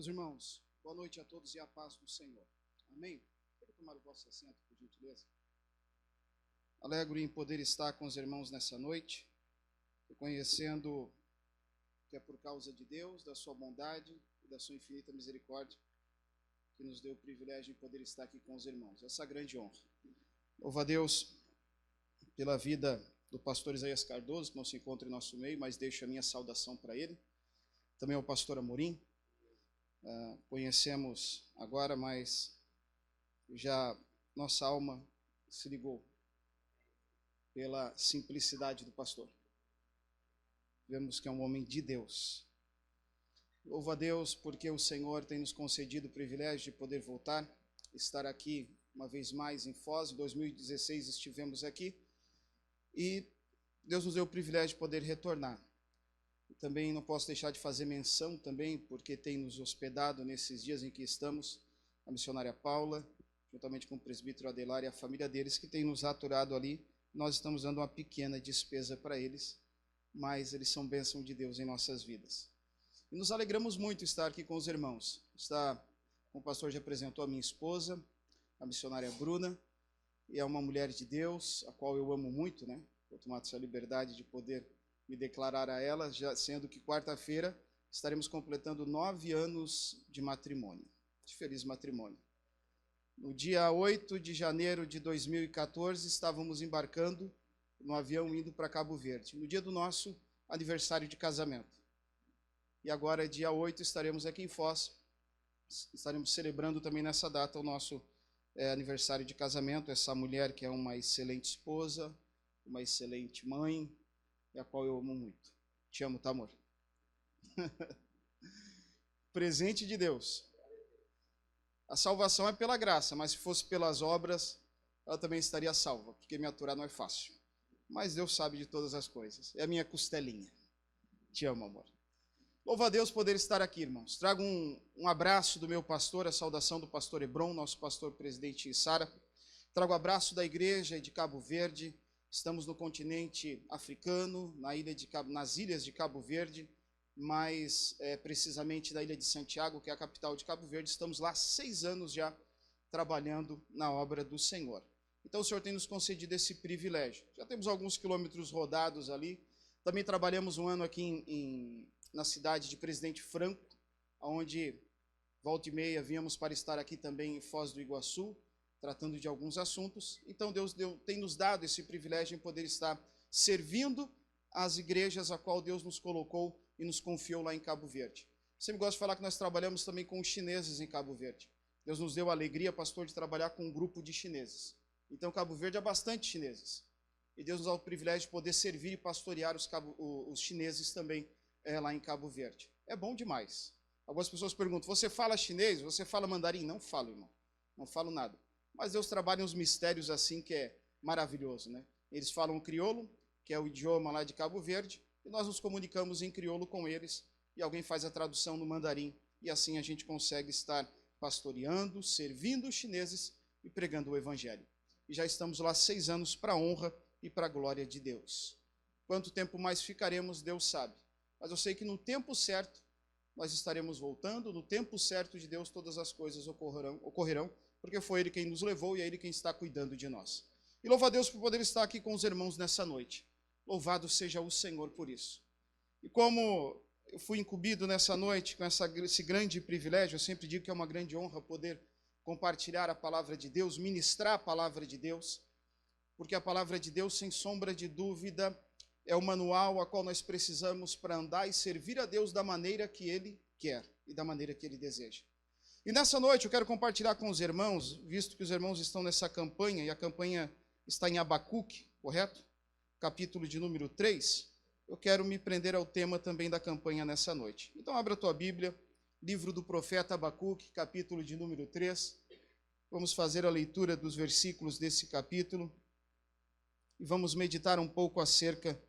Meus irmãos, boa noite a todos e a paz do Senhor. Amém? Quero tomar o vosso assento, por gentileza. Alegro em poder estar com os irmãos nessa noite, reconhecendo que é por causa de Deus, da sua bondade e da sua infinita misericórdia que nos deu o privilégio de poder estar aqui com os irmãos. Essa grande honra. Louvo a Deus pela vida do pastor Isaías Cardoso, que não se encontra em nosso meio, mas deixo a minha saudação para ele. Também ao pastor Amorim. Conhecemos agora, mas já nossa alma se ligou pela simplicidade do pastor. Vemos que é um homem de Deus. Louvo a Deus porque o Senhor tem nos concedido o privilégio de poder voltar, estar aqui uma vez mais em Foz. Em 2016 estivemos aqui e Deus nos deu o privilégio de poder retornar. Também não posso deixar de fazer menção também, porque tem nos hospedado nesses dias em que estamos, a missionária Paula, juntamente com o presbítero Adelar e a família deles, que tem nos aturado ali. Nós estamos dando uma pequena despesa para eles, mas eles são bênção de Deus em nossas vidas. E nos alegramos muito estar aqui com os irmãos. Como o pastor já apresentou, a minha esposa, a missionária Bruna, e é uma mulher de Deus, a qual eu amo muito, né? Vou tomar essa liberdade de poder me declarar a ela, já sendo que quarta-feira estaremos completando 9 anos de matrimônio, de feliz matrimônio. No dia 8 de janeiro de 2014, estávamos embarcando no avião indo para Cabo Verde, no dia do nosso aniversário de casamento. E agora, dia 8, estaremos aqui em Foz, estaremos celebrando também nessa data o nosso aniversário de casamento. Essa mulher que é uma excelente esposa, uma excelente mãe, e a qual eu amo muito. Te amo, tá, amor? Presente de Deus. A salvação é pela graça, mas se fosse pelas obras, ela também estaria salva, porque me aturar não é fácil. Mas Deus sabe de todas as coisas. É a minha costelinha. Te amo, amor. Louvo a Deus poder estar aqui, irmãos. Trago um abraço do meu pastor, a saudação do pastor Hebron, nosso pastor presidente Sara. Trago o abraço da igreja de Cabo Verde. Estamos no continente africano, nas ilhas de Cabo Verde, mais precisamente na ilha de Santiago, que é a capital de Cabo Verde. Estamos lá há 6 anos já trabalhando na obra do Senhor. Então o Senhor tem nos concedido esse privilégio. Já temos alguns quilômetros rodados ali. Também trabalhamos um ano aqui na cidade de Presidente Franco, onde volta e meia viemos para estar aqui também em Foz do Iguaçu, tratando de alguns assuntos. Então Deus tem nos dado esse privilégio em poder estar servindo as igrejas a qual Deus nos colocou e nos confiou lá em Cabo Verde. Sempre gosto de falar que nós trabalhamos também com os chineses em Cabo Verde. Deus nos deu a alegria, pastor, de trabalhar com um grupo de chineses. Então Cabo Verde há bastante chineses. E Deus nos dá o privilégio de poder servir e pastorear os chineses também lá em Cabo Verde. É bom demais. Algumas pessoas perguntam, você fala chinês? Você fala mandarim? Não falo, irmão. Não falo nada. Mas Deus trabalha uns mistérios assim que é maravilhoso, né? Eles falam crioulo, que é o idioma lá de Cabo Verde, e nós nos comunicamos em crioulo com eles, e alguém faz a tradução no mandarim, e assim a gente consegue estar pastoreando, servindo os chineses e pregando o evangelho. E já estamos lá 6 anos para a honra e para a glória de Deus. Quanto tempo mais ficaremos, Deus sabe. Mas eu sei que no tempo certo nós estaremos voltando, no tempo certo de Deus todas as coisas ocorrerão, porque foi Ele quem nos levou e é Ele quem está cuidando de nós. E louvo a Deus por poder estar aqui com os irmãos nessa noite. Louvado seja o Senhor por isso. E como eu fui incumbido nessa noite com esse grande privilégio, eu sempre digo que é uma grande honra poder compartilhar a palavra de Deus, ministrar a palavra de Deus, porque a palavra de Deus, sem sombra de dúvida, é o manual a qual nós precisamos para andar e servir a Deus da maneira que Ele quer e da maneira que Ele deseja. E nessa noite eu quero compartilhar com os irmãos, visto que os irmãos estão nessa campanha, e a campanha está em Abacuque, correto? Capítulo de número 3, eu quero me prender ao tema também da campanha nessa noite. Então abra a tua Bíblia, livro do profeta Abacuque, capítulo de número 3. Vamos fazer a leitura dos versículos desse capítulo e vamos meditar um pouco acerca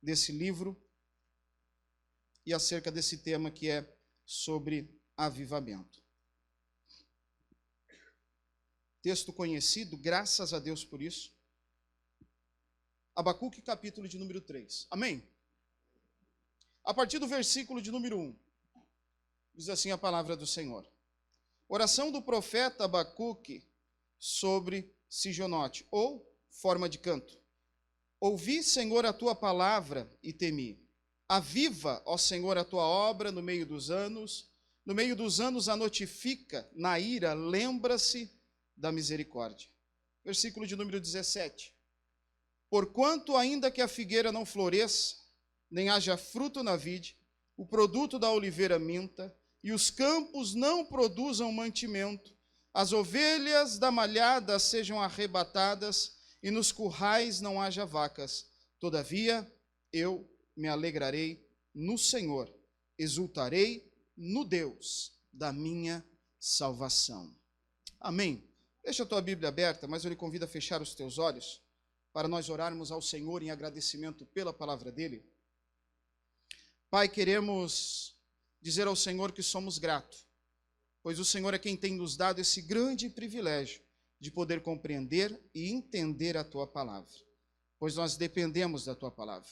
desse livro e acerca desse tema que é sobre avivamento. Texto conhecido, graças a Deus por isso. Abacuque, capítulo de número 3. Amém? A partir do versículo de número 1. Diz assim a palavra do Senhor. Oração do profeta Abacuque sobre Sigionote, ou forma de canto. Ouvi, Senhor, a tua palavra e temi. Aviva, ó Senhor, a tua obra no meio dos anos a notifica, na ira, lembra-se da misericórdia. Versículo de número 17. Porquanto ainda que a figueira não floresça, nem haja fruto na vide, o produto da oliveira minta, e os campos não produzam mantimento, as ovelhas da malhada sejam arrebatadas, e nos currais não haja vacas. Todavia, eu me alegrarei no Senhor, exultarei no Deus da minha salvação. Amém. Deixa a tua Bíblia aberta, mas eu lhe convido a fechar os teus olhos para nós orarmos ao Senhor em agradecimento pela palavra dele. Pai, queremos dizer ao Senhor que somos gratos, pois o Senhor é quem tem nos dado esse grande privilégio de poder compreender e entender a tua palavra, pois nós dependemos da tua palavra.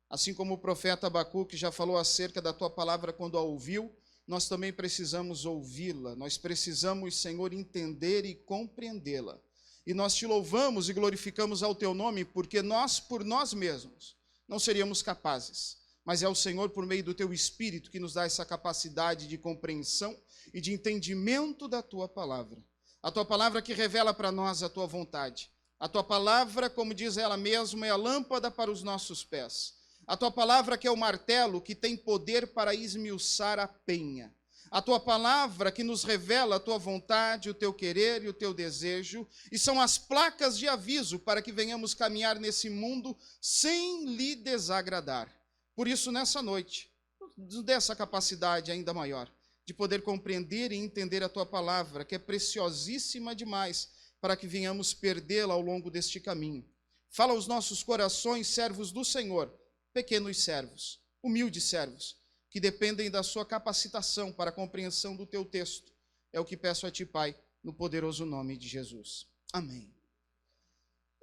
Assim como o profeta Abacuque já falou acerca da tua palavra quando a ouviu, nós também precisamos ouvi-la, nós precisamos, Senhor, entender e compreendê-la. E nós te louvamos e glorificamos ao teu nome, porque nós, por nós mesmos, não seríamos capazes. Mas é o Senhor, por meio do teu Espírito, que nos dá essa capacidade de compreensão e de entendimento da tua palavra. A tua palavra que revela para nós a tua vontade. A tua palavra, como diz ela mesma, é a lâmpada para os nossos pés. A tua palavra que é o martelo que tem poder para esmiuçar a penha. A tua palavra que nos revela a tua vontade, o teu querer e o teu desejo, e são as placas de aviso para que venhamos caminhar nesse mundo sem lhe desagradar. Por isso, nessa noite, nos dê essa capacidade ainda maior de poder compreender e entender a tua palavra, que é preciosíssima demais para que venhamos perdê-la ao longo deste caminho. Fala aos nossos corações, servos do Senhor, pequenos servos, humildes servos, que dependem da sua capacitação para a compreensão do teu texto. É o que peço a ti, Pai, no poderoso nome de Jesus. Amém.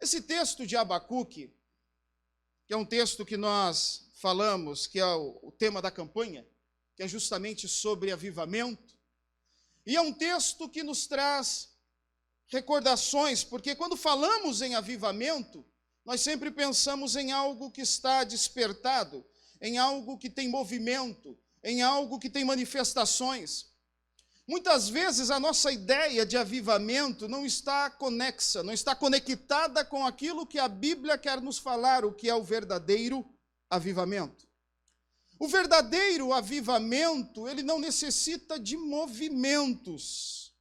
Esse texto de Abacuque, que é um texto que nós falamos, que é o tema da campanha, que é justamente sobre avivamento, e é um texto que nos traz recordações, porque quando falamos em avivamento, nós sempre pensamos em algo que está despertado, em algo que tem movimento, em algo que tem manifestações. Muitas vezes a nossa ideia de avivamento não está conexa, não está conectada com aquilo que a Bíblia quer nos falar, o que é o verdadeiro avivamento. O verdadeiro avivamento, ele não necessita de movimentos.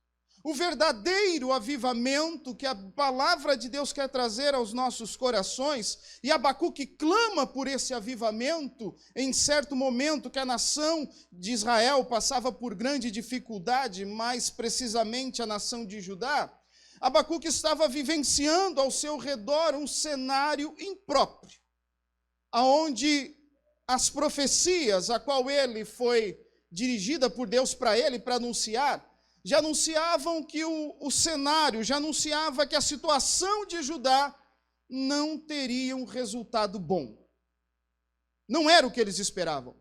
O verdadeiro avivamento que a palavra de Deus quer trazer aos nossos corações, e Abacuque clama por esse avivamento em certo momento que a nação de Israel passava por grande dificuldade, mais precisamente a nação de Judá. Abacuque estava vivenciando ao seu redor um cenário impróprio, onde as profecias a qual ele foi dirigida por Deus para ele, para anunciar, já anunciavam que o cenário, já anunciava que a situação de Judá não teria um resultado bom. Não era o que eles esperavam.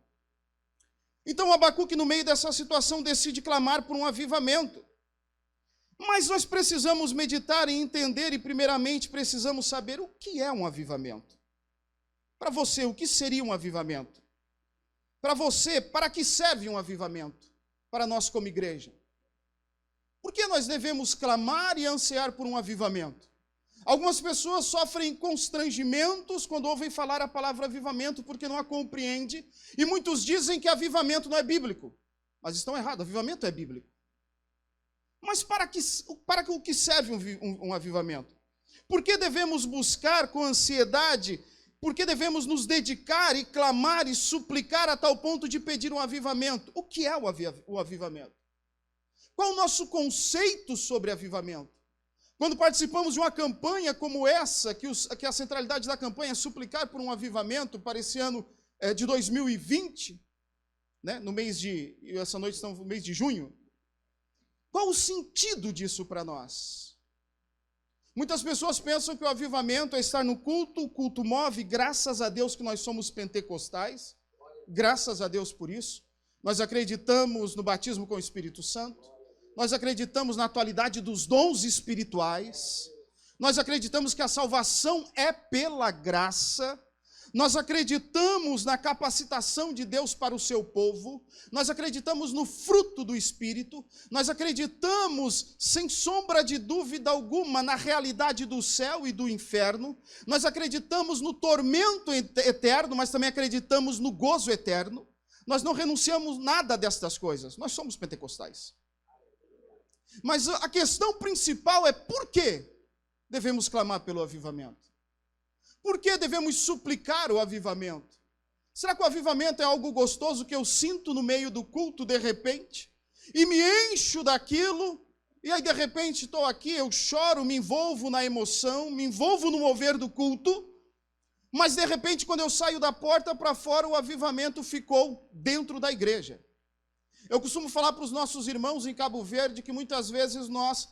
Então Abacuque, no meio dessa situação, decide clamar por um avivamento. Mas nós precisamos meditar e entender, e primeiramente precisamos saber o que é um avivamento. Para você, o que seria um avivamento? Para você, para que serve um avivamento? Para nós como igreja. Por que nós devemos clamar e ansiar por um avivamento? Algumas pessoas sofrem constrangimentos quando ouvem falar a palavra avivamento, porque não a compreendem, e muitos dizem que avivamento não é bíblico. Mas estão errados, avivamento é bíblico. Mas para o que serve um avivamento? Por que devemos buscar com ansiedade? Por que devemos nos dedicar e clamar e suplicar a tal ponto de pedir um avivamento? O que é o avivamento? Qual o nosso conceito sobre avivamento? Quando participamos de uma campanha como essa, que a centralidade da campanha é suplicar por um avivamento para esse ano de 2020, né, essa noite estamos no mês de junho, qual o sentido disso para nós? Muitas pessoas pensam que o avivamento é estar no culto, o culto move, graças a Deus que nós somos pentecostais, graças a Deus por isso. nós acreditamos no batismo com o Espírito Santo, nós acreditamos na atualidade dos dons espirituais, nós acreditamos que a salvação é pela graça, nós acreditamos na capacitação de Deus para o seu povo, nós acreditamos no fruto do Espírito, nós acreditamos, sem sombra de dúvida alguma, na realidade do céu e do inferno, nós acreditamos no tormento eterno, mas também acreditamos no gozo eterno, nós não renunciamos nada destas coisas, nós somos pentecostais. Mas a questão principal é por que devemos clamar pelo avivamento? Por que devemos suplicar o avivamento? Será que o avivamento é algo gostoso que eu sinto no meio do culto de repente? E me encho daquilo, e aí de repente estou aqui, eu choro, me envolvo na emoção, me envolvo no mover do culto, mas de repente quando eu saio da porta para fora, o avivamento ficou dentro da igreja. Eu costumo falar para os nossos irmãos em Cabo Verde que muitas vezes nós,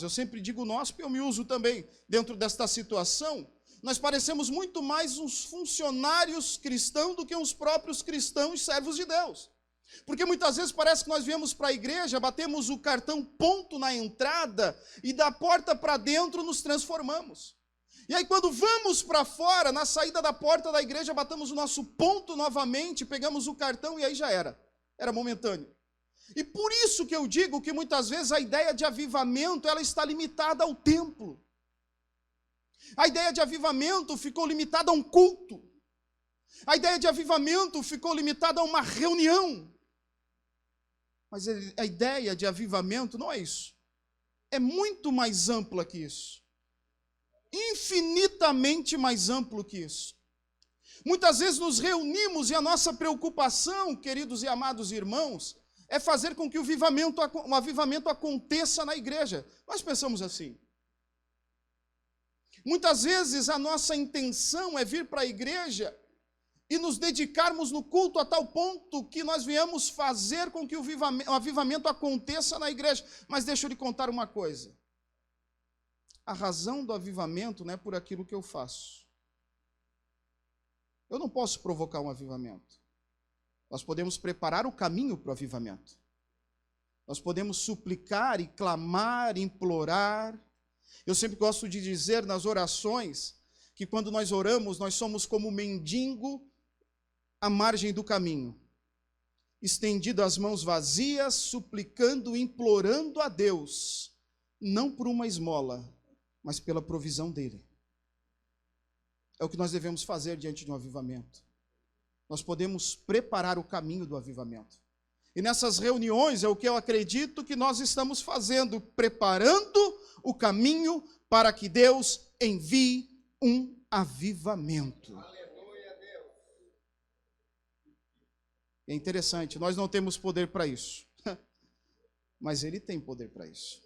eu sempre digo nós, porque eu me uso também dentro desta situação, nós parecemos muito mais uns funcionários cristãos do que uns próprios cristãos servos de Deus. Porque muitas vezes parece que nós viemos para a igreja, batemos o cartão ponto na entrada e da porta para dentro nos transformamos. E aí quando vamos para fora, na saída da porta da igreja, batemos o nosso ponto novamente, pegamos o cartão e aí já era momentâneo. E por isso que eu digo que muitas vezes a ideia de avivamento, ela está limitada ao templo. A ideia de avivamento ficou limitada a um culto. A ideia de avivamento ficou limitada a uma reunião. Mas a ideia de avivamento não é isso. É muito mais ampla que isso. Infinitamente mais amplo que isso. Muitas vezes nos reunimos e a nossa preocupação, queridos e amados irmãos, é fazer com que o avivamento aconteça na igreja. Nós pensamos assim. Muitas vezes a nossa intenção é vir para a igreja e nos dedicarmos no culto a tal ponto que nós viemos fazer com que o avivamento aconteça na igreja. Mas deixa eu lhe contar uma coisa. A razão do avivamento não é por aquilo que eu faço. Eu não posso provocar um avivamento. Nós podemos preparar o caminho para o avivamento. Nós podemos suplicar e clamar, implorar. Eu sempre gosto de dizer nas orações que quando nós oramos, nós somos como um mendigo à margem do caminho, estendido as mãos vazias, suplicando, implorando a Deus, não por uma esmola, mas pela provisão dele. É o que nós devemos fazer diante de um avivamento. Nós podemos preparar o caminho do avivamento. E nessas reuniões é o que eu acredito que nós estamos fazendo, preparando o caminho para que Deus envie um avivamento. É interessante, nós não temos poder para isso, mas Ele tem poder para isso.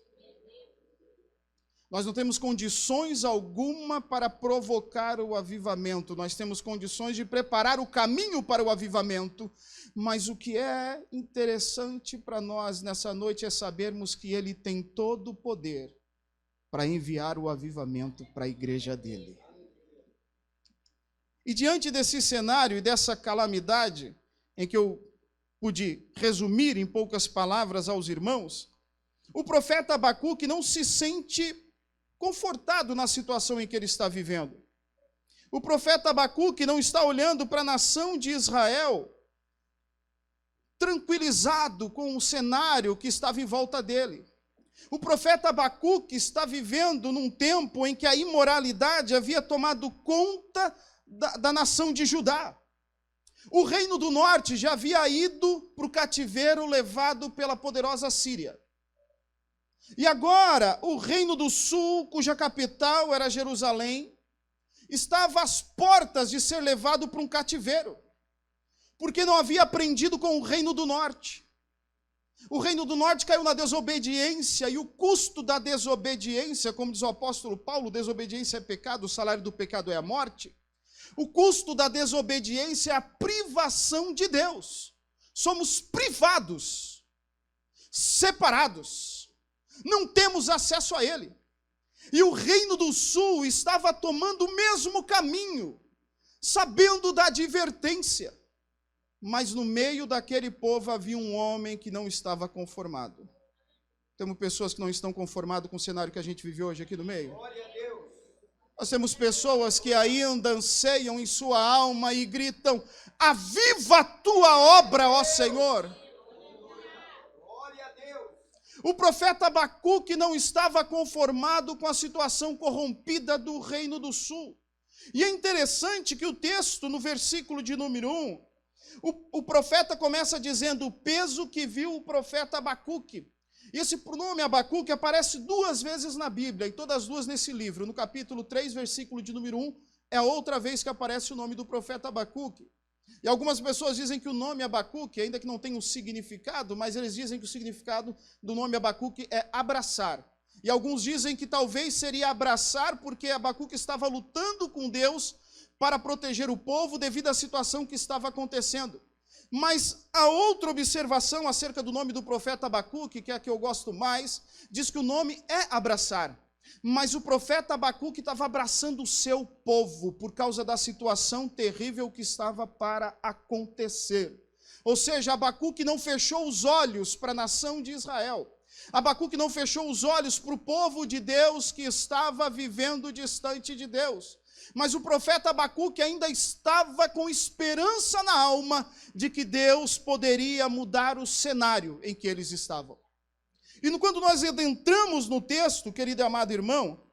Nós não temos condições alguma para provocar o avivamento, nós temos condições de preparar o caminho para o avivamento, mas o que é interessante para nós nessa noite é sabermos que Ele tem todo o poder para enviar o avivamento para a igreja dele. E diante desse cenário e dessa calamidade, em que eu pude resumir em poucas palavras aos irmãos, o profeta Abacuque não se sente confortado na situação em que ele está vivendo. O profeta Abacuque não está olhando para a nação de Israel tranquilizado com o cenário que estava em volta dele. O profeta Abacuque está vivendo num tempo em que a imoralidade havia tomado conta da nação de Judá. O reino do norte já havia ido para o cativeiro levado pela poderosa Síria. E agora, o reino do sul, cuja capital era Jerusalém, estava às portas de ser levado para um cativeiro, porque não havia aprendido com o reino do norte. O reino do norte caiu na desobediência, e o custo da desobediência, como diz o apóstolo Paulo, desobediência é pecado, o salário do pecado é a morte. O custo da desobediência é a privação de Deus. Somos privados, separados. Não temos acesso a Ele. E o reino do sul estava tomando o mesmo caminho, sabendo da advertência. mas no meio daquele povo havia um homem que não estava conformado. Temos pessoas que não estão conformadas com o cenário que a gente vive hoje aqui no meio. Nós temos pessoas que ainda anseiam em sua alma e gritam: aviva a tua obra, ó Senhor. O profeta Abacuque não estava conformado com a situação corrompida do Reino do Sul. E é interessante que o texto, no versículo de número 1, o profeta começa dizendo o peso que viu o profeta Abacuque. E esse pronome Abacuque aparece 2 vezes na Bíblia, e todas as 2 nesse livro. No capítulo 3, versículo de número 1, é a outra vez que aparece o nome do profeta Abacuque. E algumas pessoas dizem que o nome Abacuque, ainda que não tenha um significado, mas eles dizem que o significado do nome Abacuque é abraçar. E alguns dizem que talvez seria abraçar porque Abacuque estava lutando com Deus para proteger o povo devido à situação que estava acontecendo. Mas a outra observação acerca do nome do profeta Abacuque, que é a que eu gosto mais, diz que o nome é abraçar. Mas o profeta Abacuque estava abraçando o seu povo por causa da situação terrível que estava para acontecer. Ou seja, Abacuque não fechou os olhos para a nação de Israel. Abacuque não fechou os olhos para o povo de Deus que estava vivendo distante de Deus. Mas o profeta Abacuque ainda estava com esperança na alma de que Deus poderia mudar o cenário em que eles estavam. E quando nós adentramos no texto, querido e amado irmão,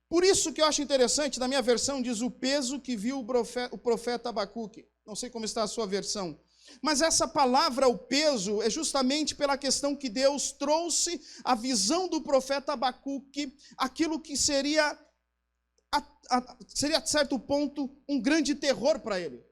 por isso que eu acho interessante, na minha versão diz o peso que viu o profeta Abacuque. Não sei como está a sua versão. Mas essa palavra, o peso, é justamente pela questão que Deus trouxe a visão do profeta Abacuque, aquilo que seria, a certo ponto, um grande terror para ele.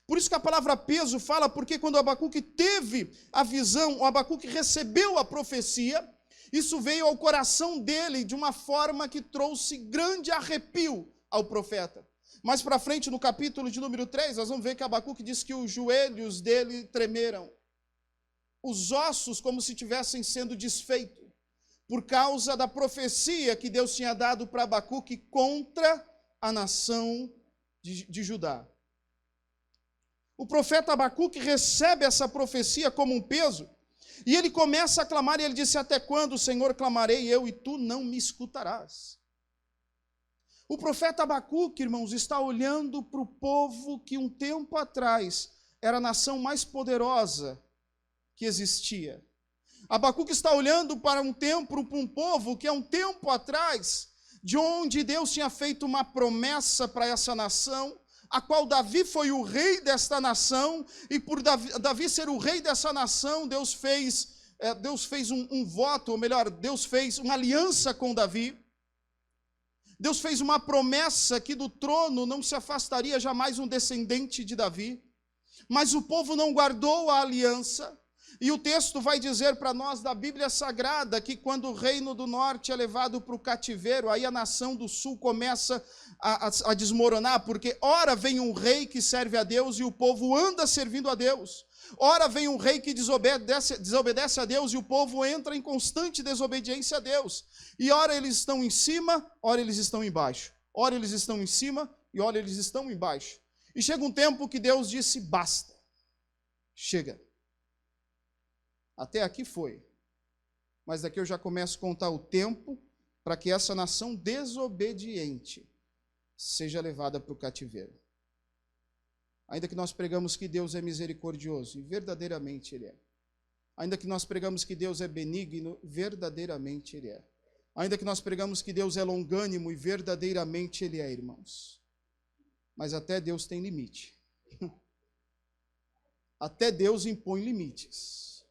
Por isso que a palavra peso fala, porque quando Abacuque teve a visão, o Abacuque recebeu a profecia, isso veio ao coração dele de uma forma que trouxe grande arrepio ao profeta. Mais para frente, no capítulo de número 3, nós vamos ver que Abacuque diz que os joelhos dele tremeram. Os ossos como se estivessem sendo desfeitos, por causa da profecia que Deus tinha dado para Abacuque contra a nação de Judá. O profeta Abacuque recebe essa profecia como um peso, e ele começa a clamar, e ele disse: até quando, Senhor, clamarei eu, e tu não me escutarás? O profeta Abacuque, irmãos, está olhando para o povo que um tempo atrás era a nação mais poderosa que existia. Abacuque está olhando para um povo que há um tempo atrás, de onde Deus tinha feito uma promessa para essa nação, a qual Davi foi o rei desta nação, e por Davi ser o rei dessa nação, Deus fez um voto, ou melhor, Deus fez uma aliança com Davi. Deus fez uma promessa que do trono não se afastaria jamais um descendente de Davi, mas o povo não guardou a aliança. E o texto vai dizer para nós da Bíblia Sagrada que quando o reino do norte é levado para o cativeiro, aí a nação do sul começa a desmoronar, porque ora vem um rei que serve a Deus e o povo anda servindo a Deus. Ora vem um rei que desobedece a Deus e o povo entra em constante desobediência a Deus. E ora eles estão em cima, ora eles estão embaixo. Ora eles estão em cima e ora eles estão embaixo. E chega um tempo que Deus disse: basta, chega. Até aqui foi, mas daqui eu já começo a contar o tempo para que essa nação desobediente seja levada para o cativeiro. Ainda que nós pregamos que Deus é misericordioso, e verdadeiramente Ele é. Ainda que nós pregamos que Deus é benigno, verdadeiramente Ele é. Ainda que nós pregamos que Deus é longânimo, e verdadeiramente Ele é, irmãos. Mas até Deus tem limite. Até Deus impõe limites.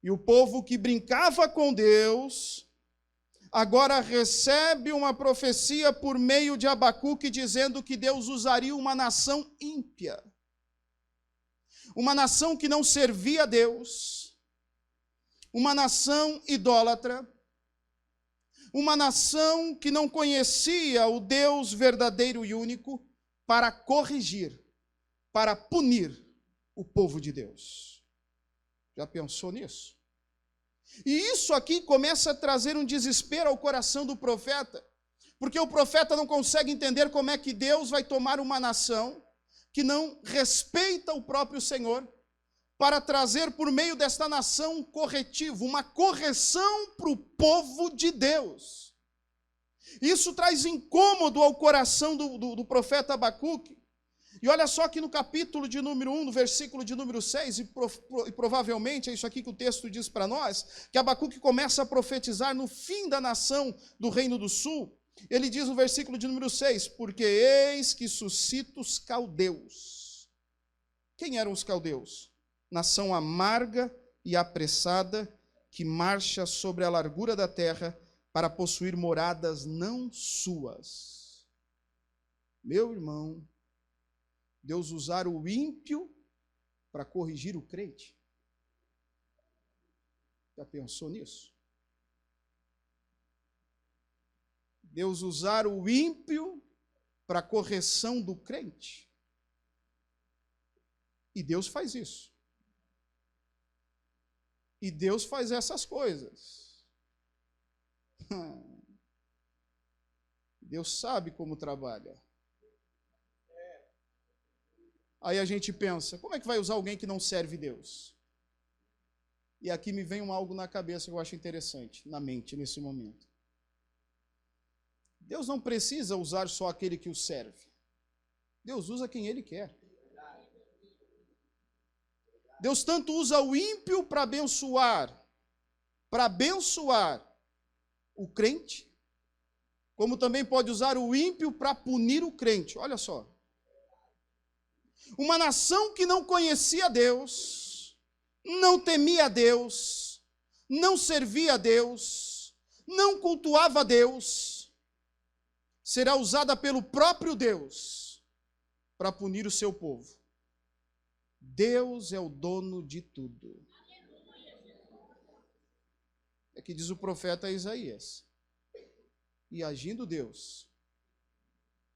E o povo que brincava com Deus, agora recebe uma profecia por meio de Abacuque, dizendo que Deus usaria uma nação ímpia. Uma nação que não servia a Deus. Uma nação idólatra. Uma nação que não conhecia o Deus verdadeiro e único, para corrigir, para punir o povo de Deus. Já pensou nisso? E isso aqui começa a trazer um desespero ao coração do profeta, porque o profeta não consegue entender como é que Deus vai tomar uma nação que não respeita o próprio Senhor, para trazer por meio desta nação um corretivo, uma correção para o povo de Deus. Isso traz incômodo ao coração do profeta Abacuque. E olha só que no capítulo de número 1, no versículo de número 6, e provavelmente é isso aqui que o texto diz para nós, que Abacuque começa a profetizar no fim da nação do Reino do Sul. Ele diz no versículo de número 6, porque eis que suscita os caldeus. Quem eram os caldeus? Nação amarga e apressada, que marcha sobre a largura da terra para possuir moradas não suas. Meu irmão, Deus usar o ímpio para corrigir o crente. Já pensou nisso? Deus usar o ímpio para a correção do crente. E Deus faz isso. E Deus faz essas coisas. Deus sabe como trabalha. Aí a gente pensa, como é que vai usar alguém que não serve Deus? E aqui me vem algo na cabeça que eu acho interessante, na mente, nesse momento. Deus não precisa usar só aquele que o serve. Deus usa quem Ele quer. Deus tanto usa o ímpio para abençoar o crente, como também pode usar o ímpio para punir o crente. Olha só. Uma nação que não conhecia Deus, não temia Deus, não servia a Deus, não cultuava a Deus, será usada pelo próprio Deus para punir o seu povo. Deus é o dono de tudo. É que diz o profeta Isaías. E agindo Deus,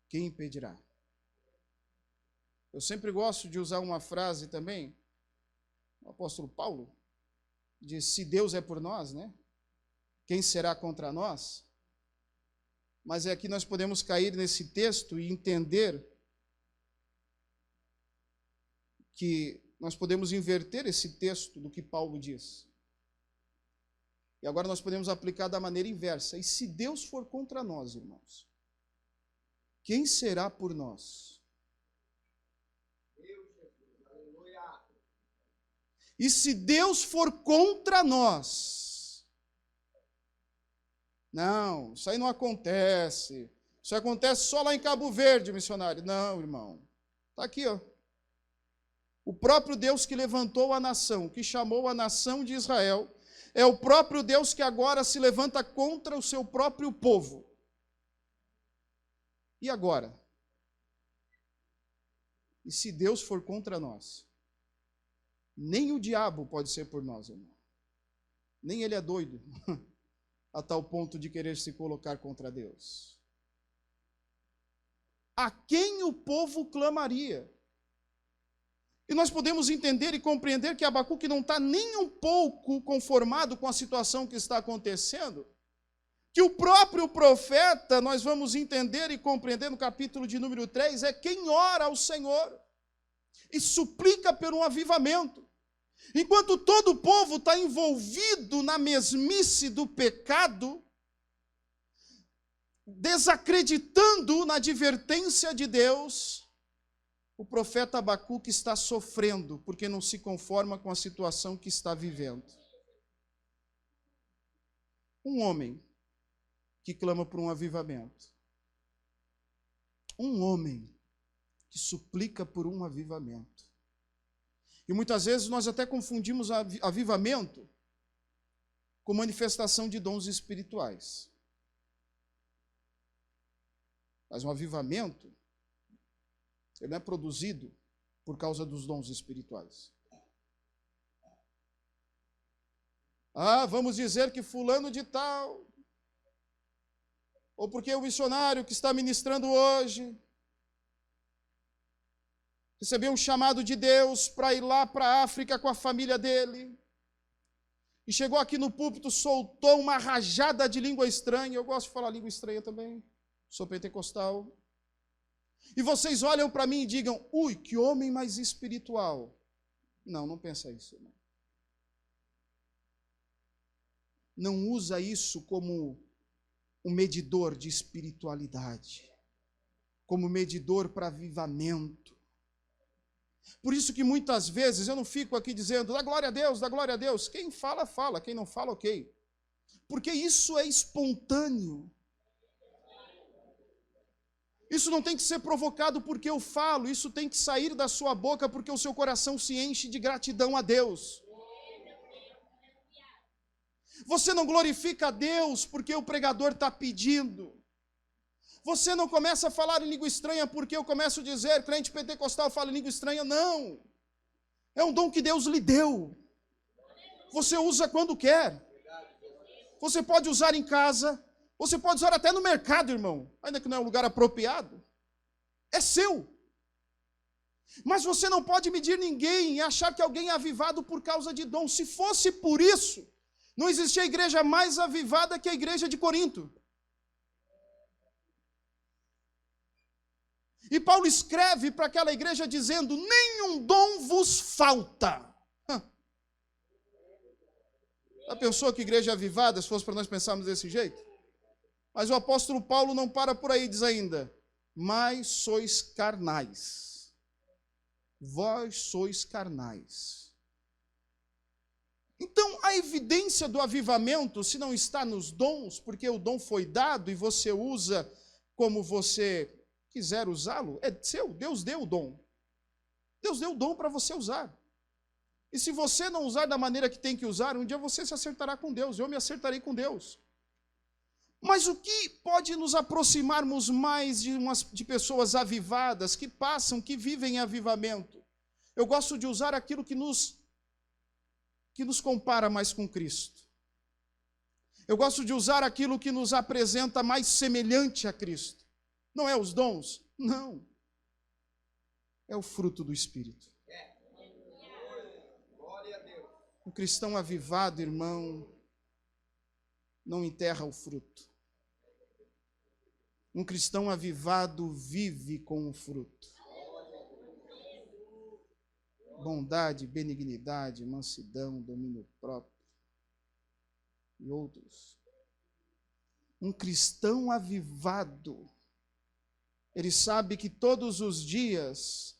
quem impedirá? Eu sempre gosto de usar uma frase também, o apóstolo Paulo diz, se Deus é por nós, né? Quem será contra nós? Mas é aqui nós podemos cair nesse texto e entender que nós podemos inverter esse texto do que Paulo diz. E agora nós podemos aplicar da maneira inversa. E se Deus for contra nós, irmãos, quem será por nós? E se Deus for contra nós? Não, isso aí não acontece. Isso acontece só lá em Cabo Verde, missionário. Não, irmão. Está aqui, ó. O próprio Deus que levantou a nação, que chamou a nação de Israel, é o próprio Deus que agora se levanta contra o seu próprio povo. E agora? E se Deus for contra nós? Nem o diabo pode ser por nós, irmão. Nem ele é doido a tal ponto de querer se colocar contra Deus. A quem o povo clamaria? E nós podemos entender e compreender que Abacuque não está nem um pouco conformado com a situação que está acontecendo, que o próprio profeta, nós vamos entender e compreender no capítulo de número 3, é quem ora ao Senhor e suplica por um avivamento. Enquanto todo o povo está envolvido na mesmice do pecado, desacreditando na advertência de Deus, o profeta Abacuque está sofrendo, porque não se conforma com a situação que está vivendo. Um homem que clama por um avivamento. Um homem que suplica por um avivamento. E muitas vezes nós até confundimos avivamento com manifestação de dons espirituais. Mas um avivamento, ele não é produzido por causa dos dons espirituais. Ah, vamos dizer que fulano de tal, ou porque o missionário que está ministrando hoje recebeu um chamado de Deus para ir lá para a África com a família dele, e chegou aqui no púlpito, soltou uma rajada de língua estranha. Eu gosto de falar língua estranha também, sou pentecostal. E vocês olham para mim e digam, ui, que homem mais espiritual. Não, não pensa isso, irmão. Não usa isso como um medidor de espiritualidade, como medidor para avivamento. Por isso que muitas vezes eu não fico aqui dizendo, dá glória a Deus, dá glória a Deus. Quem fala, fala. Quem não fala, ok. Porque isso é espontâneo. Isso não tem que ser provocado porque eu falo, isso tem que sair da sua boca porque o seu coração se enche de gratidão a Deus. Você não glorifica a Deus porque o pregador está pedindo. Você não começa a falar em língua estranha porque eu começo a dizer, crente pentecostal fala em língua estranha. Não. É um dom que Deus lhe deu. Você usa quando quer. Você pode usar em casa. Você pode usar até no mercado, irmão. Ainda que não é um lugar apropriado. É seu. Mas você não pode medir ninguém e achar que alguém é avivado por causa de dom. Se fosse por isso, não existia igreja mais avivada que a igreja de Corinto. E Paulo escreve para aquela igreja dizendo, nenhum dom vos falta. Já pensou que igreja avivada, se fosse para nós pensarmos desse jeito? Mas o apóstolo Paulo não para por aí, diz ainda, mas sois carnais. Vós sois carnais. Então, a evidência do avivamento, se não está nos dons, porque o dom foi dado e você usa como você quiser usá-lo, é seu, Deus deu o dom. Deus deu o dom para você usar. E se você não usar da maneira que tem que usar, um dia você se acertará com Deus, eu me acertarei com Deus. Mas o que pode nos aproximarmos mais de pessoas avivadas, que passam, que vivem em avivamento? Eu gosto de usar aquilo que nos compara mais com Cristo. Eu gosto de usar aquilo que nos apresenta mais semelhante a Cristo. Não é os dons? Não. É o fruto do Espírito. Um cristão avivado, irmão, não enterra o fruto. Um cristão avivado vive com o fruto. Bondade, benignidade, mansidão, domínio próprio e outros. Um cristão avivado, ele sabe que todos os dias,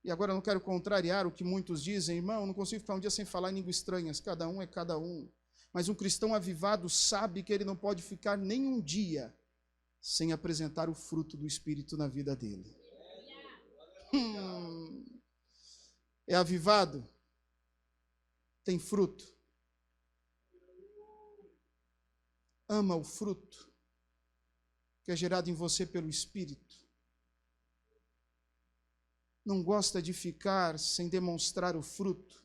e agora eu não quero contrariar o que muitos dizem, irmão, eu não consigo ficar um dia sem falar em línguas estranhas, cada um é cada um. Mas um cristão avivado sabe que ele não pode ficar nem um dia sem apresentar o fruto do Espírito na vida dele. É avivado? Tem fruto? Ama o fruto que é gerado em você pelo Espírito? Não gosta de ficar sem demonstrar o fruto?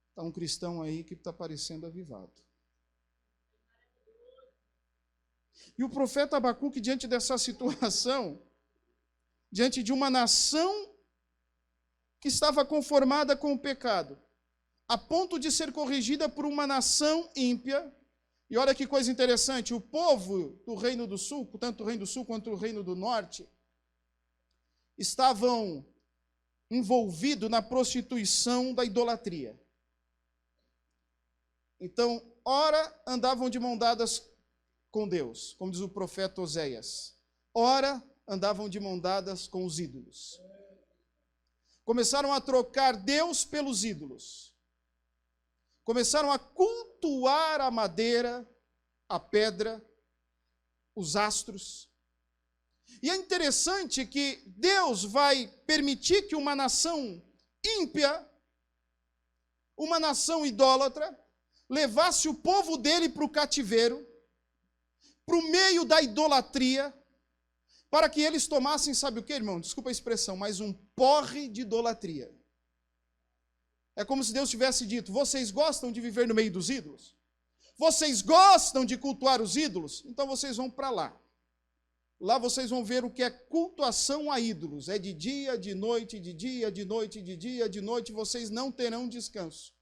Está um cristão aí que está parecendo avivado. E o profeta Abacuque, diante dessa situação, diante de uma nação que estava conformada com o pecado, a ponto de ser corrigida por uma nação ímpia, e olha que coisa interessante, o povo do Reino do Sul, tanto o Reino do Sul quanto o Reino do Norte, estavam envolvidos na prostituição da idolatria. Então, ora andavam de mão dadas com Deus, como diz o profeta Oséias. Ora andavam de mão dadas com os ídolos. Começaram a trocar Deus pelos ídolos. Começaram a cultuar a madeira, a pedra, os astros. E é interessante que Deus vai permitir que uma nação ímpia, uma nação idólatra, levasse o povo dele para o cativeiro, para o meio da idolatria, para que eles tomassem, sabe o que, irmão? Desculpa a expressão, mas um porre de idolatria. É como se Deus tivesse dito, vocês gostam de viver no meio dos ídolos? Vocês gostam de cultuar os ídolos? Então vocês vão para lá. Lá vocês vão ver o que é cultuação a ídolos. É de dia, de noite, de dia, de noite, de dia, de noite, vocês não terão descanso.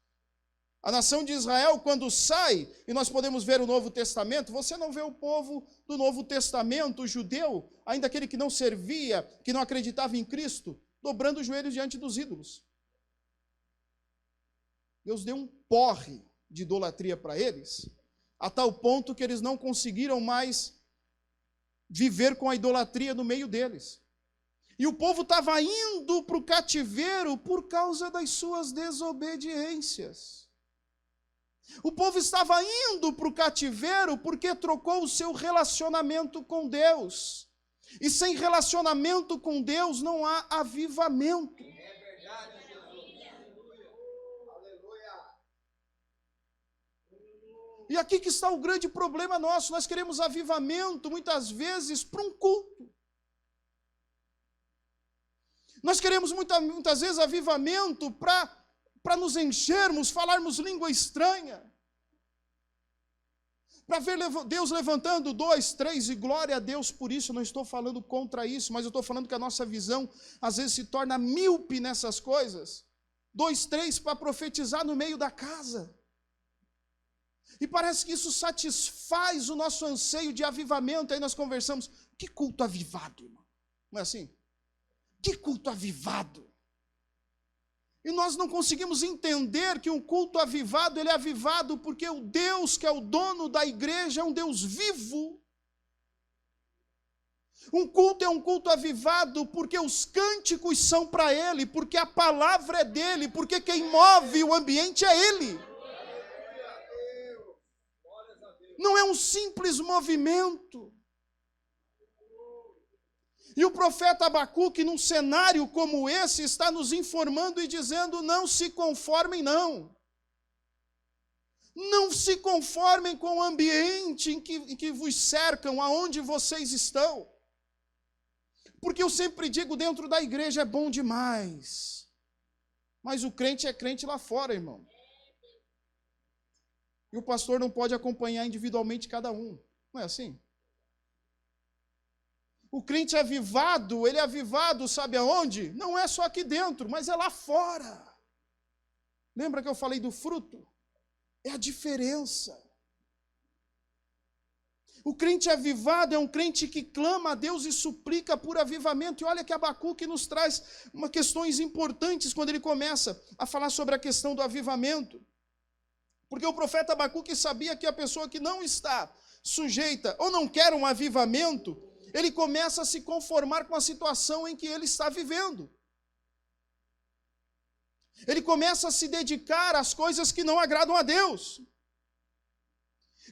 A nação de Israel, quando sai, e nós podemos ver o Novo Testamento, você não vê o povo do Novo Testamento, o judeu, ainda aquele que não servia, que não acreditava em Cristo, dobrando os joelhos diante dos ídolos. Deus deu um porre de idolatria para eles, a tal ponto que eles não conseguiram mais viver com a idolatria no meio deles. E o povo estava indo para o cativeiro por causa das suas desobediências. O povo estava indo para o cativeiro porque trocou o seu relacionamento com Deus. E sem relacionamento com Deus não há avivamento. E aqui que está o grande problema nosso. Nós queremos avivamento, muitas vezes, para um culto. Nós queremos muitas vezes avivamento para nos enchermos, falarmos língua estranha. Para ver Deus levantando 2, 3 e glória a Deus por isso. Eu não estou falando contra isso, mas eu estou falando que a nossa visão às vezes se torna míope nessas coisas. 2, 3 para profetizar no meio da casa. E parece que isso satisfaz o nosso anseio de avivamento. Aí nós conversamos, que culto avivado, irmão? Não é assim? Que culto avivado? E nós não conseguimos entender que um culto avivado, ele é avivado porque o Deus que é o dono da igreja é um Deus vivo. Um culto é um culto avivado porque os cânticos são para Ele, porque a palavra é dEle, porque quem move o ambiente é Ele. Não é um simples movimento. E o profeta Abacuque, num cenário como esse, está nos informando e dizendo, não se conformem, não. Não se conformem com o ambiente em que vos cercam, aonde vocês estão. Porque eu sempre digo, dentro da igreja é bom demais. Mas o crente é crente lá fora, irmão. E o pastor não pode acompanhar individualmente cada um. Não é assim? O crente avivado, ele é avivado, sabe aonde? Não é só aqui dentro, mas é lá fora. Lembra que eu falei do fruto? É a diferença. O crente avivado é um crente que clama a Deus e suplica por avivamento. E olha que Abacuque nos traz questões importantes quando ele começa a falar sobre a questão do avivamento. Porque o profeta Abacuque sabia que a pessoa que não está sujeita ou não quer um avivamento, ele começa a se conformar com a situação em que ele está vivendo. Ele começa a se dedicar às coisas que não agradam a Deus.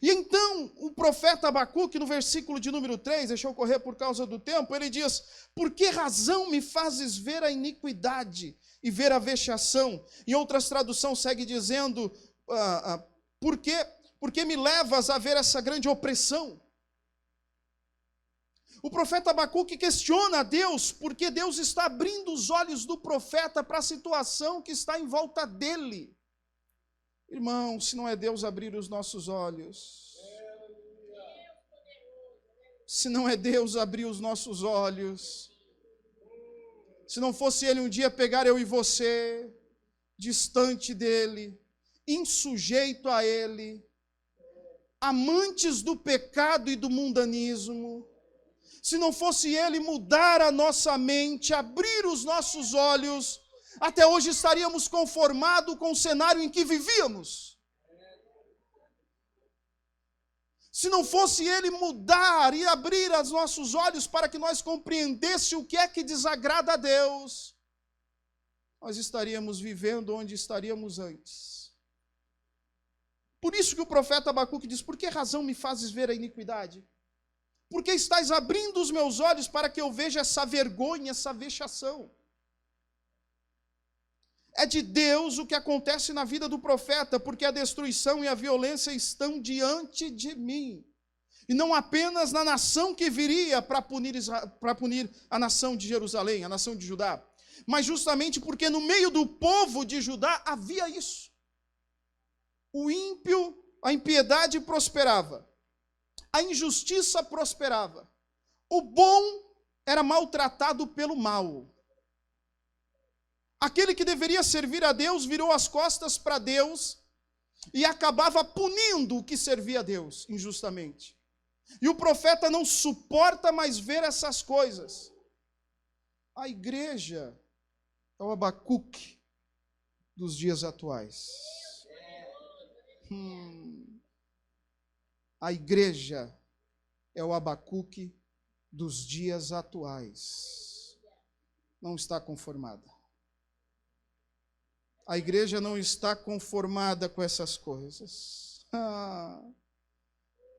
E então, o profeta Abacuque, no versículo de número 3, deixa eu correr por causa do tempo, ele diz, por que razão me fazes ver a iniquidade e ver a vexação? Em outras traduções segue dizendo, por que me levas a ver essa grande opressão? O profeta Abacuque questiona a Deus, porque Deus está abrindo os olhos do profeta para a situação que está em volta dele. Irmão, se não é Deus abrir os nossos olhos, se não é Deus abrir os nossos olhos, se não fosse Ele um dia pegar eu e você, distante dEle, insujeito a Ele, amantes do pecado e do mundanismo, se não fosse Ele mudar a nossa mente, abrir os nossos olhos, até hoje estaríamos conformados com o cenário em que vivíamos. Se não fosse Ele mudar e abrir os nossos olhos para que nós compreendêssemos o que é que desagrada a Deus, nós estaríamos vivendo onde estaríamos antes. Por isso que o profeta Abacuque diz, por que razão me fazes ver a iniquidade? Porque estás abrindo os meus olhos para que eu veja essa vergonha, essa vexação. É de Deus o que acontece na vida do profeta, porque a destruição e a violência estão diante de mim. E não apenas na nação que viria para punir a nação de Jerusalém, a nação de Judá, mas justamente porque no meio do povo de Judá havia isso. O ímpio, a impiedade prosperava. A injustiça prosperava. O bom era maltratado pelo mal. Aquele que deveria servir a Deus virou as costas para Deus e acabava punindo o que servia a Deus injustamente. E o profeta não suporta mais ver essas coisas. A igreja é o Abacuque dos dias atuais. A igreja é o Abacuque dos dias atuais. Não está conformada. A igreja não está conformada com essas coisas.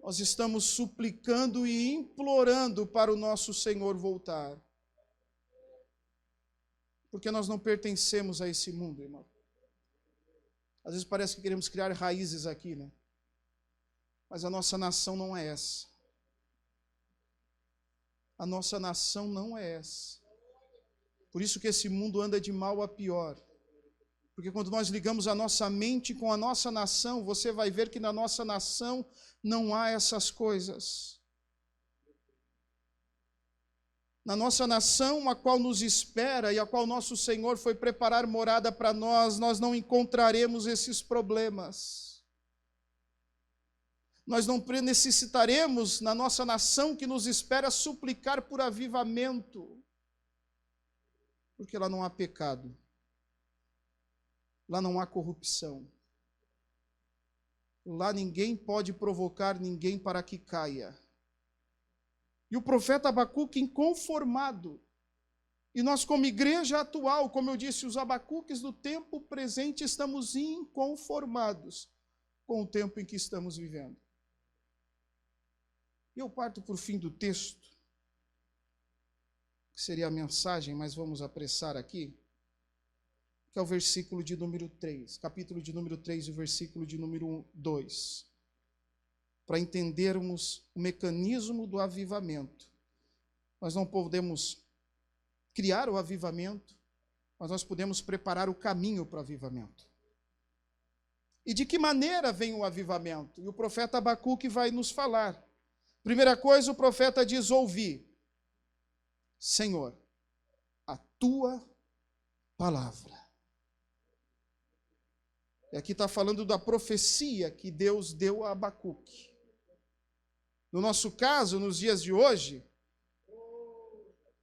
Nós estamos suplicando e implorando para o nosso Senhor voltar. Porque nós não pertencemos a esse mundo, irmão. Às vezes parece que queremos criar raízes aqui, né? Mas a nossa nação não é essa. A nossa nação não é essa. Por isso que esse mundo anda de mal a pior. Porque quando nós ligamos a nossa mente com a nossa nação, você vai ver que na nossa nação não há essas coisas. Na nossa nação, a qual nos espera e a qual nosso Senhor foi preparar morada para nós, nós não encontraremos esses problemas. Nós não necessitaremos, na nossa nação que nos espera, suplicar por avivamento. Porque lá não há pecado. Lá não há corrupção. Lá ninguém pode provocar ninguém para que caia. E o profeta Abacuque inconformado. E nós, como igreja atual, como eu disse, os Abacuques do tempo presente, estamos inconformados com o tempo em que estamos vivendo. E eu parto por fim do texto, que seria a mensagem, mas vamos apressar aqui, que é o versículo de número 3, capítulo de número 3 e o versículo de número 2, para entendermos o mecanismo do avivamento. Nós não podemos criar o avivamento, mas nós podemos preparar o caminho para o avivamento. E de que maneira vem o avivamento? E o profeta Abacuque vai nos falar. Primeira coisa, o profeta diz: ouvi, Senhor, a tua palavra. E aqui está falando da profecia que Deus deu a Abacuque. No nosso caso, nos dias de hoje,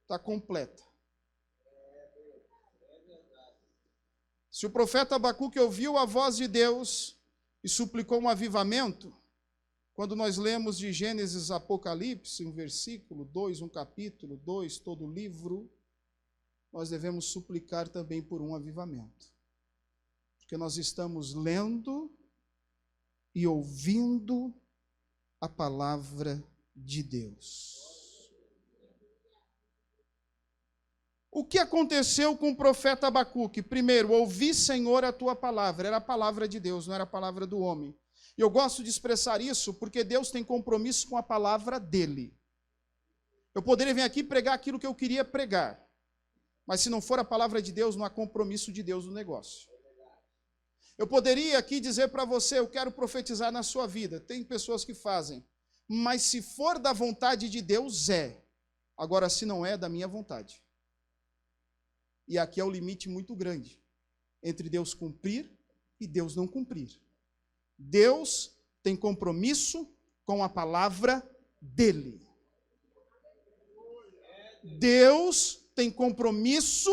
está completa. Se o profeta Abacuque ouviu a voz de Deus e suplicou um avivamento, quando nós lemos de Gênesis a Apocalipse, um versículo, 2, um capítulo, 2, todo o livro, nós devemos suplicar também por um avivamento. Porque nós estamos lendo e ouvindo a palavra de Deus. O que aconteceu com o profeta Abacuque? Primeiro, ouvi, Senhor, a tua palavra. Era a palavra de Deus, não era a palavra do homem. E eu gosto de expressar isso porque Deus tem compromisso com a palavra dele. Eu poderia vir aqui pregar aquilo que eu queria pregar, mas se não for a palavra de Deus, não há compromisso de Deus no negócio. Eu poderia aqui dizer para você: eu quero profetizar na sua vida. Tem pessoas que fazem, mas se for da vontade de Deus, é. Agora, se não é, da minha vontade. E aqui é o limite muito grande entre Deus cumprir e Deus não cumprir. Deus tem compromisso com a palavra dele. Deus tem compromisso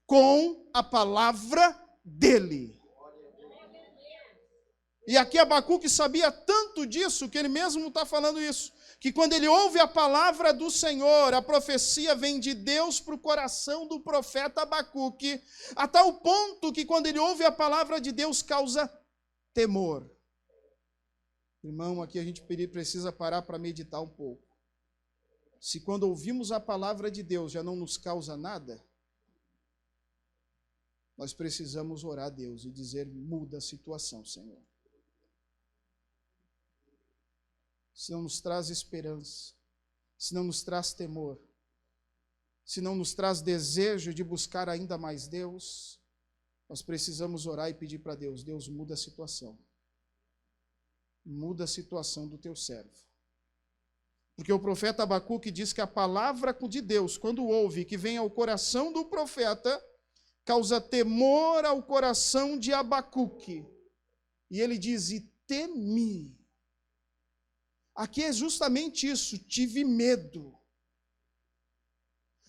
com a palavra dele. E aqui Abacuque sabia tanto disso, que ele mesmo está falando isso, que quando ele ouve a palavra do Senhor, a profecia vem de Deus para o coração do profeta Abacuque, a tal ponto que quando ele ouve a palavra de Deus, causa temor. Irmão, aqui a gente precisa parar para meditar um pouco. Se quando ouvimos a palavra de Deus já não nos causa nada, nós precisamos orar a Deus e dizer: muda a situação, Senhor. Se não nos traz esperança, se não nos traz temor, se não nos traz desejo de buscar ainda mais Deus, nós precisamos orar e pedir para Deus: Deus, muda a situação. Muda a situação do teu servo. Porque o profeta Abacuque diz que a palavra de Deus, quando ouve, que vem ao coração do profeta, causa temor ao coração de Abacuque. E ele diz, e temi. Aqui é justamente isso, tive medo.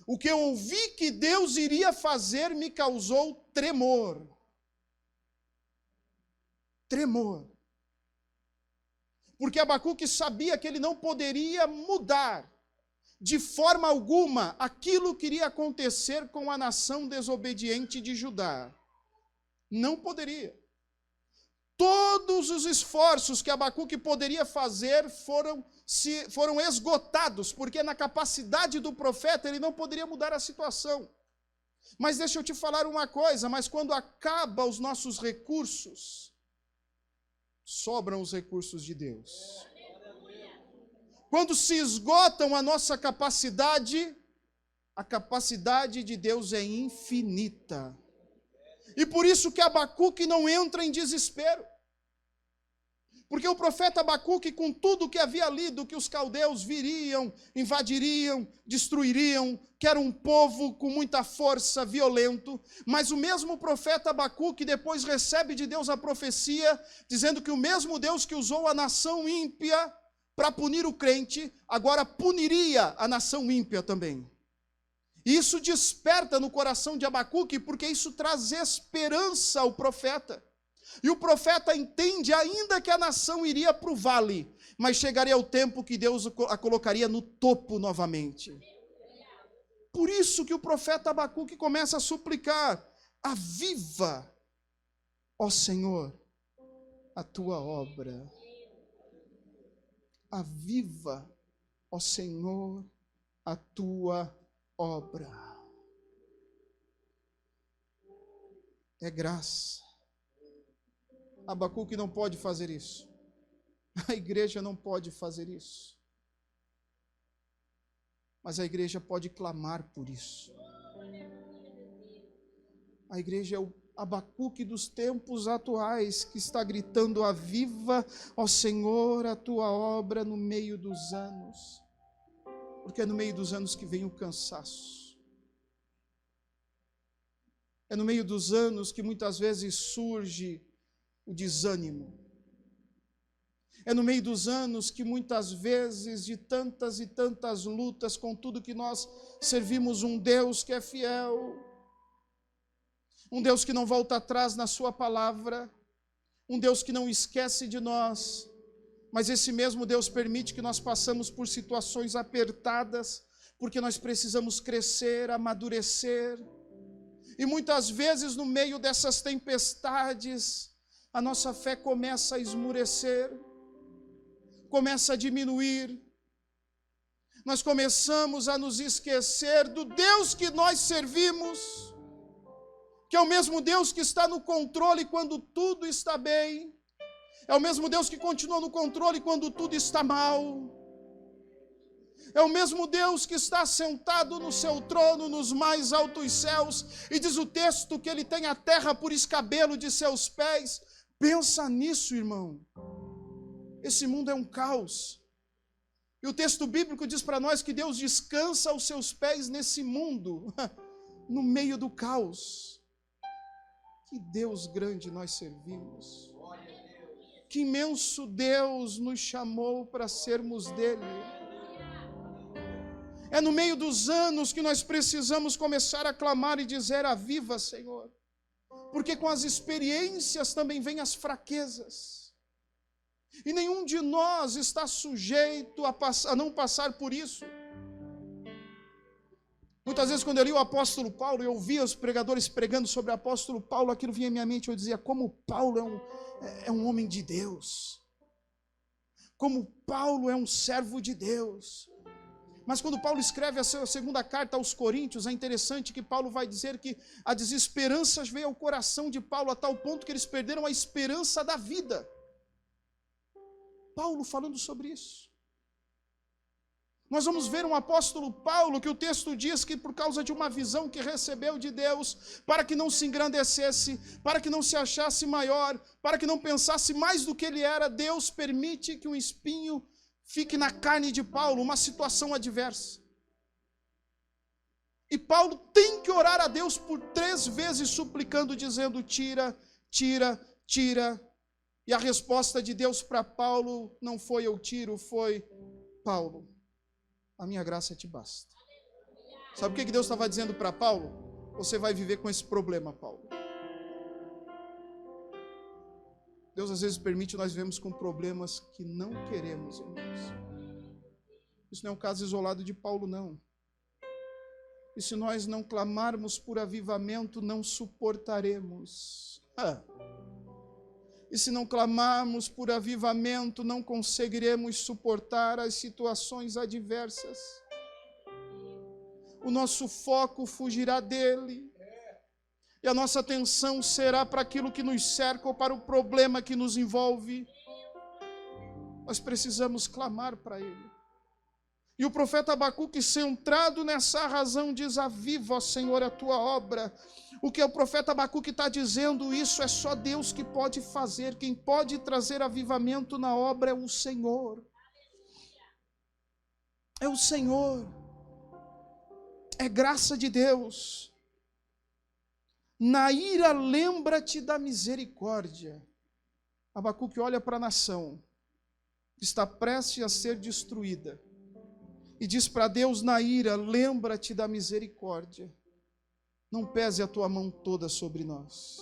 O que eu ouvi que Deus iria fazer me causou tremor. Tremor. Porque Abacuque sabia que ele não poderia mudar de forma alguma aquilo que iria acontecer com a nação desobediente de Judá. Não poderia. Todos os esforços que Abacuque poderia fazer foram esgotados, porque na capacidade do profeta ele não poderia mudar a situação. Mas deixa eu te falar uma coisa, mas quando acabam os nossos recursos, sobram os recursos de Deus. Quando se esgotam a nossa capacidade, a capacidade de Deus é infinita. E por isso que Abacuque não entra em desespero. Porque o profeta Abacuque, com tudo que havia lido, que os caldeus viriam, invadiriam, destruiriam, que era um povo com muita força, violento, mas o mesmo profeta Abacuque depois recebe de Deus a profecia, dizendo que o mesmo Deus que usou a nação ímpia para punir o crente, agora puniria a nação ímpia também. E isso desperta no coração de Abacuque, porque isso traz esperança ao profeta. E o profeta entende ainda que a nação iria para o vale, mas chegaria o tempo que Deus a colocaria no topo novamente. Por isso que o profeta Abacuque começa a suplicar, aviva, ó Senhor, a tua obra. Aviva, ó Senhor, a tua obra. É graça. Abacuque não pode fazer isso. A igreja não pode fazer isso. Mas a igreja pode clamar por isso. A igreja é o Abacuque dos tempos atuais, que está gritando, aviva, ó Senhor, a tua obra no meio dos anos. Porque é no meio dos anos que vem o cansaço. É no meio dos anos que muitas vezes surge o desânimo. É no meio dos anos que muitas vezes, de tantas e tantas lutas, contudo que nós servimos um Deus que é fiel, um Deus que não volta atrás na sua palavra, um Deus que não esquece de nós, mas esse mesmo Deus permite que nós passamos por situações apertadas, porque nós precisamos crescer, amadurecer, e muitas vezes no meio dessas tempestades, a nossa fé começa a esmurecer, começa a diminuir, nós começamos a nos esquecer do Deus que nós servimos, que é o mesmo Deus que está no controle quando tudo está bem, é o mesmo Deus que continua no controle quando tudo está mal, é o mesmo Deus que está sentado no seu trono nos mais altos céus, e diz o texto que ele tem a terra por escabelo de seus pés. Pensa nisso, irmão. Esse mundo é um caos. E o texto bíblico diz para nós que Deus descansa aos seus pés nesse mundo, no meio do caos. Que Deus grande nós servimos. Que imenso Deus nos chamou para sermos dele. É no meio dos anos que nós precisamos começar a clamar e dizer, aviva, Senhor. Porque com as experiências também vêm as fraquezas. E nenhum de nós está sujeito a não passar por isso. Muitas vezes quando eu li o apóstolo Paulo, eu ouvia os pregadores pregando sobre o apóstolo Paulo, aquilo vinha à minha mente, eu dizia, como Paulo é um homem de Deus. Como Paulo é um servo de Deus. Mas quando Paulo escreve a sua segunda carta aos Coríntios, é interessante que Paulo vai dizer que a desesperança veio ao coração de Paulo a tal ponto que eles perderam a esperança da vida. Paulo falando sobre isso. Nós vamos ver um apóstolo Paulo que o texto diz que por causa de uma visão que recebeu de Deus, para que não se engrandecesse, para que não se achasse maior, para que não pensasse mais do que ele era, Deus permite que um espinho fique na carne de Paulo, uma situação adversa. E Paulo tem que orar a Deus por 3 vezes suplicando, dizendo, tira, tira, tira. E a resposta de Deus para Paulo não foi eu tiro, foi: Paulo, a minha graça te basta. Sabe o que Deus estava dizendo para Paulo? Você vai viver com esse problema, Paulo. Deus às vezes permite nós vivemos com problemas que não queremos, irmãos. Isso não é um caso isolado de Paulo, não. E se nós não clamarmos por avivamento, não suportaremos. E se não clamarmos por avivamento, não conseguiremos suportar as situações adversas. O nosso foco fugirá dele. E a nossa atenção será para aquilo que nos cerca ou para o problema que nos envolve. Nós precisamos clamar para ele. E o profeta Abacuque, centrado nessa razão, diz: aviva, ó Senhor, a tua obra. O que o profeta Abacuque está dizendo, isso é só Deus que pode fazer. Quem pode trazer avivamento na obra é o Senhor. É o Senhor. É graça de Deus. Na ira, lembra-te da misericórdia. Abacuque olha para a nação que está prestes a ser destruída e diz para Deus na ira: lembra-te da misericórdia. Não pese a tua mão toda sobre nós.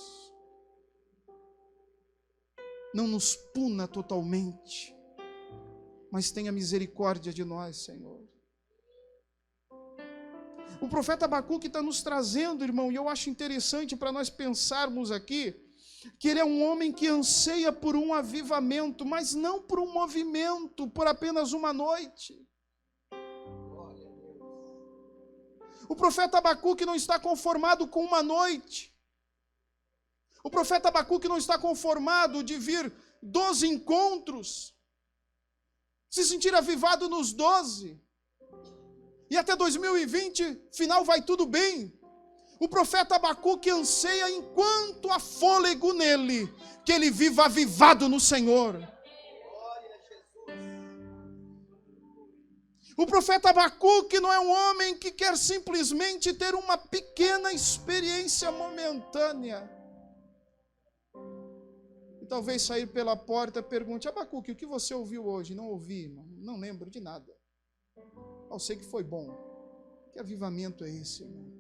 Não nos puna totalmente, mas tenha misericórdia de nós, Senhor. O profeta Abacuque está nos trazendo, irmão, e eu acho interessante para nós pensarmos aqui, que ele é um homem que anseia por um avivamento, mas não por um movimento, por apenas uma noite. O profeta Abacuque não está conformado com uma noite. O profeta Abacuque não está conformado de vir 12 encontros, se sentir avivado nos 12. E até 2020, final vai tudo bem. O profeta Abacuque anseia, enquanto há fôlego nele, que ele viva avivado no Senhor. O profeta Abacuque não é um homem que quer simplesmente ter uma pequena experiência momentânea. E talvez sair pela porta e pergunte: Abacuque, o que você ouviu hoje? Não ouvi, irmão. Não lembro de nada. Eu sei que foi bom. Que avivamento é esse, irmão?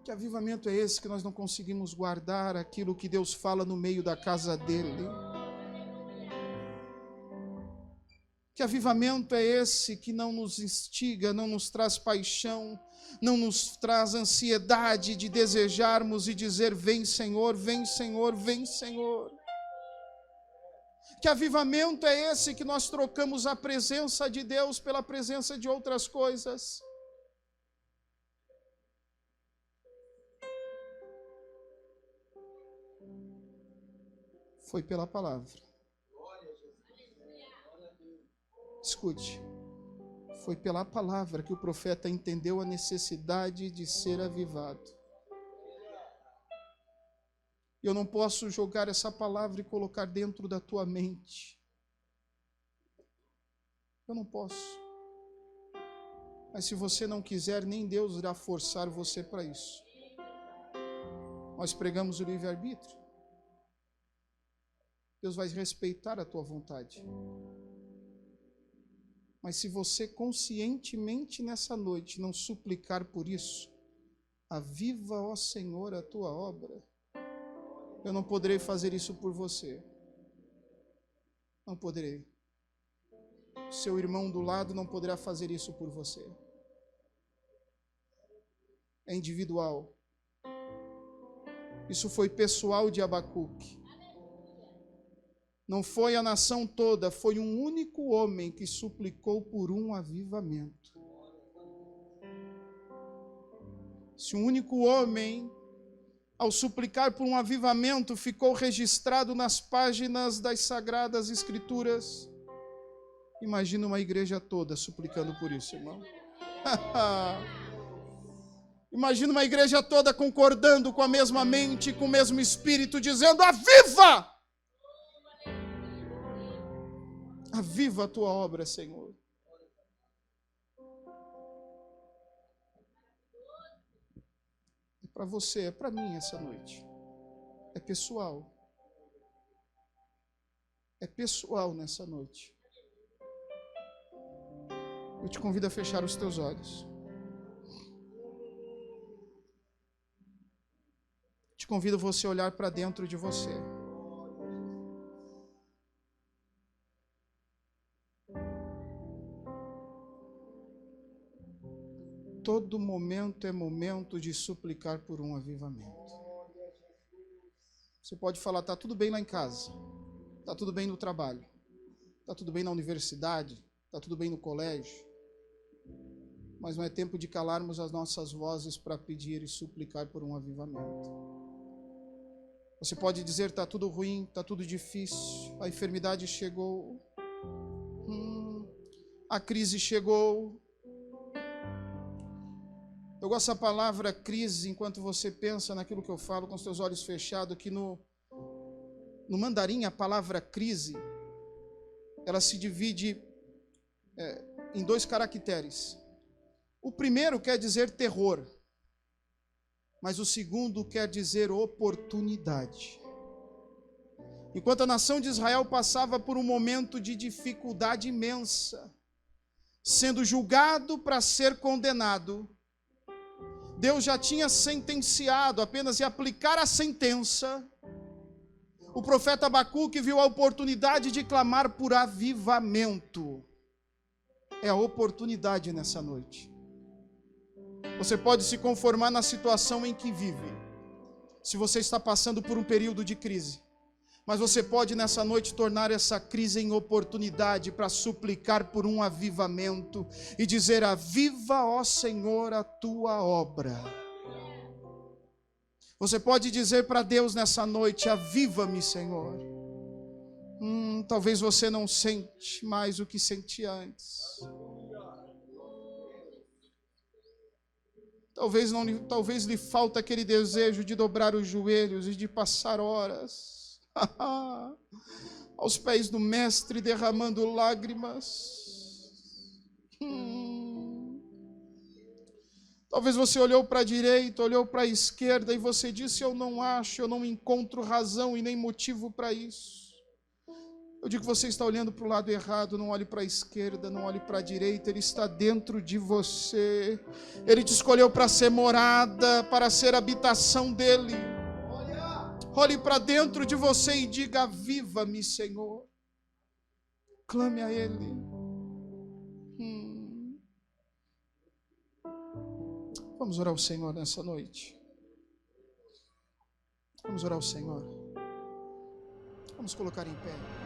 Que avivamento é esse que nós não conseguimos guardar aquilo que Deus fala no meio da casa dele? Que avivamento é esse que não nos instiga, não nos traz paixão, não nos traz ansiedade de desejarmos e dizer: vem Senhor, vem Senhor, vem Senhor? Que avivamento é esse que nós trocamos a presença de Deus pela presença de outras coisas? Foi pela palavra. Escute, foi pela palavra que o profeta entendeu a necessidade de ser avivado. Eu não posso jogar essa palavra e colocar dentro da tua mente. Eu não posso. Mas se você não quiser, nem Deus irá forçar você para isso. Nós pregamos o livre-arbítrio. Deus vai respeitar a tua vontade. Mas se você conscientemente nessa noite não suplicar por isso, aviva, ó Senhor, a tua obra. Eu não poderei fazer isso por você. Não poderei. Seu irmão do lado não poderá fazer isso por você. É individual. Isso foi pessoal de Abacuque. Não foi a nação toda, foi um único homem que suplicou por um avivamento. Se um único homem, ao suplicar por um avivamento, ficou registrado nas páginas das Sagradas Escrituras, imagina uma igreja toda suplicando por isso, irmão. Imagina uma igreja toda concordando com a mesma mente, com o mesmo espírito, dizendo: aviva! Aviva a tua obra, Senhor. É para você, é para mim essa noite. É pessoal. é pessoal nessa noite. Eu te convido a fechar os teus olhos. Te convido você a olhar para dentro de você. Todo momento é momento de suplicar por um avivamento. Você pode falar, está tudo bem lá em casa, está tudo bem no trabalho, está tudo bem na universidade, está tudo bem no colégio, mas não é tempo de calarmos as nossas vozes para pedir e suplicar por um avivamento. Você pode dizer, está tudo ruim, está tudo difícil, a enfermidade chegou, a crise chegou. Eu gosto da palavra crise enquanto você pensa naquilo que eu falo com os teus olhos fechados, que no mandarim a palavra crise, ela se divide em 2 caracteres. O primeiro quer dizer terror, mas o segundo quer dizer oportunidade. Enquanto a nação de Israel passava por um momento de dificuldade imensa, sendo julgado para ser condenado, Deus já tinha sentenciado, apenas ia aplicar a sentença. O profeta Abacuque viu a oportunidade de clamar por avivamento. É a oportunidade nessa noite. Você pode se conformar na situação em que vive, se você está passando por um período de crise. Mas você pode nessa noite tornar essa crise em oportunidade para suplicar por um avivamento e dizer, aviva, ó Senhor, a tua obra. Você pode dizer para Deus nessa noite, aviva-me, Senhor. Talvez você não sente mais o que sentia antes. Talvez lhe falta aquele desejo de dobrar os joelhos e de passar horas aos pés do mestre, derramando lágrimas. Talvez você olhou para a direita, olhou para a esquerda e você disse, eu não encontro razão e nem motivo para isso. Eu digo que você está olhando para o lado errado, não olhe para a esquerda, não olhe para a direita, Ele está dentro de você. Ele te escolheu para ser morada, para ser habitação dEle. Olhe para dentro de você e diga, aviva-me, Senhor. Clame a Ele. Vamos orar ao Senhor nessa noite. Vamos orar ao Senhor. Vamos colocar em pé.